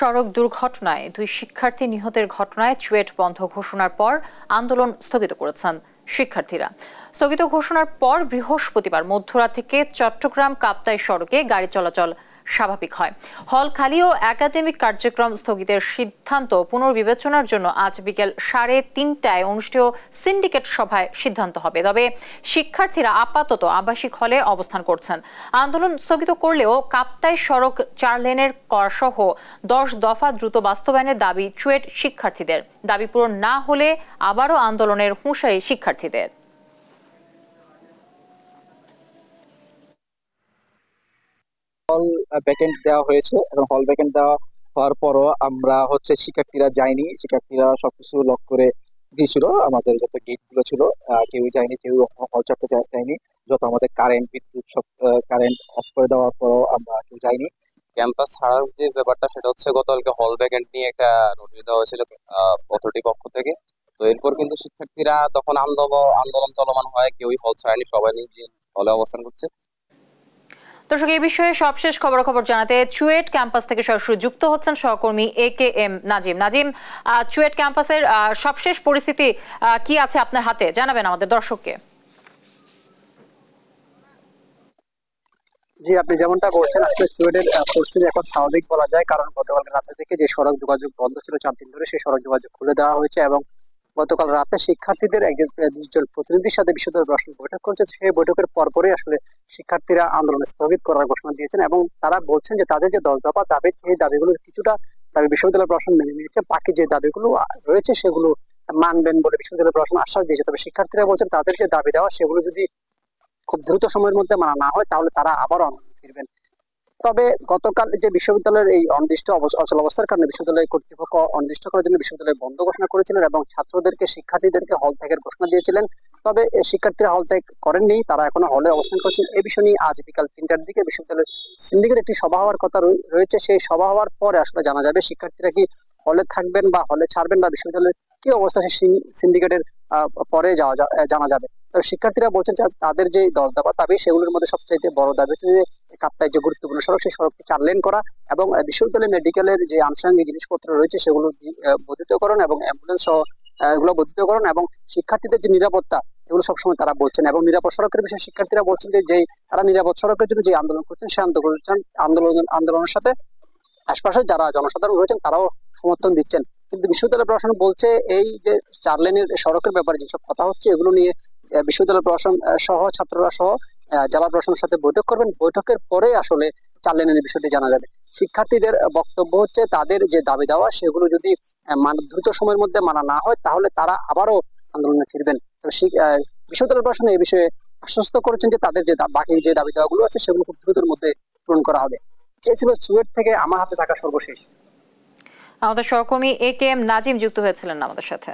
সড়ক দুর্ঘটনায় 2 শিক্ষার্থী নিহতের ঘটনায় চুয়েট বন্ধ ঘোষণার পর আন্দোলন স্থগিত করেছেন শিক্ষার্থীরা। স্থগিত ঘোষণার পর বৃহস্পতিবার মধ্যরাত থেকে চট্টগ্রাম কাপ্তাই সড়কে গাড়ি চলাচল স্বাভাবিক হয়। হল খালি ও একাডেমিক কার্যক্রম স্থগিতের সিদ্ধান্ত পুনর্বিবেচনার জন্য আজ বিকেল 3:30টায় অনুষ্ঠেয় সিন্ডিকেট সভায় সিদ্ধান্ত হবে। তবে শিক্ষার্থীরা আপাতত আবাসিক হলে অবস্থান করছেন। আন্দোলন স্থগিত করলেও কাপ্তাই সড়ক 4 লেনের সহ 10 দফা দ্রুত বাস্তবায়নের দাবি চুয়েট শিক্ষার্থীদের। দাবি পূরণ না হলে আবারও আন্দোলনের হুঁশিয়ারি শিক্ষার্থীদের। হল ভ্যাকেন্ট দেওয়া হয়েছে এবং হল ভ্যাকেন্ট দেওয়া হওয়ার পরও আমরা শিক্ষার্থীরা যায়নি। শিক্ষার্থীরা সবকিছু লক করে দিয়েছিল। আমাদের যত গেট গুলো ছিল কেউই যায়নি, কেউ হল ছাড়তে চায়নি। যত আমাদের কারেন্ট বিদ্যুৎ সব কারেন্ট অফ করে দেওয়ার পরও আমরা কেউ যাইনি। ক্যাম্পাস ছাড়ার যে ব্যাপারটা সেটা হচ্ছে গতকালকে হল ভ্যাকেন্ট নিয়ে একটা নোটিশ দেওয়া হয়েছিল অথরিটি পক্ষ থেকে। তো এরপর কিন্তু শিক্ষার্থীরা তখন আন্দোলন চলমান হয়, কেউই হল ছাড়েনি, সবাই নিজে হলে অবস্থান করছে। দর্শক, এই বিষয়ে সবশেষ খবরাখবর জানাতে চুয়েট ক্যাম্পাস থেকে সরাসরি যুক্ত হচ্ছেন সহকর্মী AKM নাজিম। চুয়েট ক্যাম্পাসের সবশেষ পরিস্থিতি কি আছে আপনার হাতে, জানাবেন আমাদের দর্শককে। জি, আপনি যেমনটা বলছেন, আসলে চুয়েটের পরিস্থিতি এখন স্বাভাবিক বলা যায়, কারণ গতকাল রাতে থেকে যে সড়ক যোগাযোগ বন্ধ ছিল 4 দিন ধরে, সেই সড়ক যোগাযোগ খুলে দেওয়া হয়েছে এবং গতকাল রাতে শিক্ষার্থীদের একজন প্রতিনিধির সাথে বিশ্ববিদ্যালয় প্রশাসন বৈঠক করেছে। সেই বৈঠকের পরপরই আসলে শিক্ষার্থীরা আন্দোলন স্থগিত করার ঘোষণা দিয়েছেন এবং তারা বলছেন যে তাদের যে 10 দফা দাবি, সেই দাবিগুলোর কিছুটা দাবি বিশ্ববিদ্যালয় প্রশাসন মেনে নিয়েছে, বাকি যে দাবিগুলো রয়েছে সেগুলো মানবেন বলে বিশ্ববিদ্যালয় প্রশাসন আশ্বাস দিয়েছে। তবে শিক্ষার্থীরা বলছেন তাদের যে দাবি দেওয়া সেগুলো যদি খুব দ্রুত সময়ের মধ্যে মানা না হয় তাহলে তারা আবার আন্দোলন ফিরবেন। তবে গতকাল যে বিশ্ববিদ্যালয়ের এই অনির্দিষ্ট অচল অবস্থার কারণে বিশ্ববিদ্যালয় কর্তৃপক্ষ অনির্দিষ্ট করার জন্য বিশ্ববিদ্যালয় বন্ধ ঘোষণা করেছিলেন এবং শিক্ষার্থীদেরকে হল ত্যাগের ঘোষণা দিয়েছিলেন। তবে শিক্ষার্থীরা হল ত্যাগ করেননি, তারা এখনো হলে অবস্থান করছেন। এই বিষয় নিয়ে আজ বিকাল 3টার দিকে বিশ্ববিদ্যালয়ের সিন্ডিকেট একটি সভা হওয়ার কথা রয়েছে। সেই সভা হওয়ার পরে আসলে জানা যাবে শিক্ষার্থীরা কি হলে থাকবেন বা হলে ছাড়বেন বা বিশ্ববিদ্যালয়ের কি অবস্থা সেই সিন্ডিকেটের পরে জানা যাবে। তবে শিক্ষার্থীরা বলছেন যে তাদের যে 10 দফা দাবি সেগুলোর মধ্যে সবচাইতে বড় দাবি হচ্ছে যে কাপ্তাই যে গুরুত্বপূর্ণ সড়ক, সেই সড়কটি 4 লেন করা এবং বিশ্ববিদ্যালয় মেডিকেলের যে আনুষঙ্গিক জিনিসপত্র রয়েছে সেগুলো বর্ধিতকরণ এবং অ্যাম্বুলেন্স সহ এগুলো বর্ধিতকরণ এবং শিক্ষার্থীদের যে নিরাপত্তা, এগুলো সবসময় তারা বলছেন। এবং নিরাপদ সড়কের বিষয়ে শিক্ষার্থীরা বলছেন যে তারা নিরাপদ সড়কের জন্য যে আন্দোলন করছেন সেই আন্দোলনের সাথে আশপাশে যারা জনসাধারণ রয়েছেন তারাও সমর্থন দিচ্ছেন। কিন্তু বিশ্ববিদ্যালয় প্রশাসন বলছে এই যে 4 লেনের সড়কের ব্যাপারে যেসব কথা হচ্ছে এগুলো নিয়ে বিশ্ববিদ্যালয় প্রশাসন সহ ছাত্ররা সহ জেলা প্রশাসনের সাথে বৈঠক করবেন। বৈঠকের পরে আসলে 4 লেনের বিষয়টি জানা যাবে। শিক্ষার্থীদের বক্তব্য হচ্ছে তাদের যে দাবি দেওয়া সেগুলো যদি দ্রুত সময়ের মধ্যে মানা না হয় তাহলে তারা আবারও আন্দোলনে ফিরবেন। বিশ্ববিদ্যালয় প্রশাসন এই বিষয়ে আশ্বস্ত করেছেন যে তাদের যে বাকি যে দাবি দেওয়াগুলো আছে সেগুলো খুব দ্রুতের মধ্যে পূরণ করা হবে। এই ছিল চুয়েট থেকে আমার হাতে থাকা সর্বশেষ। আমাদের সহকর্মী AKM নাজিম যুক্ত হয়েছিলেন আমাদের সাথে।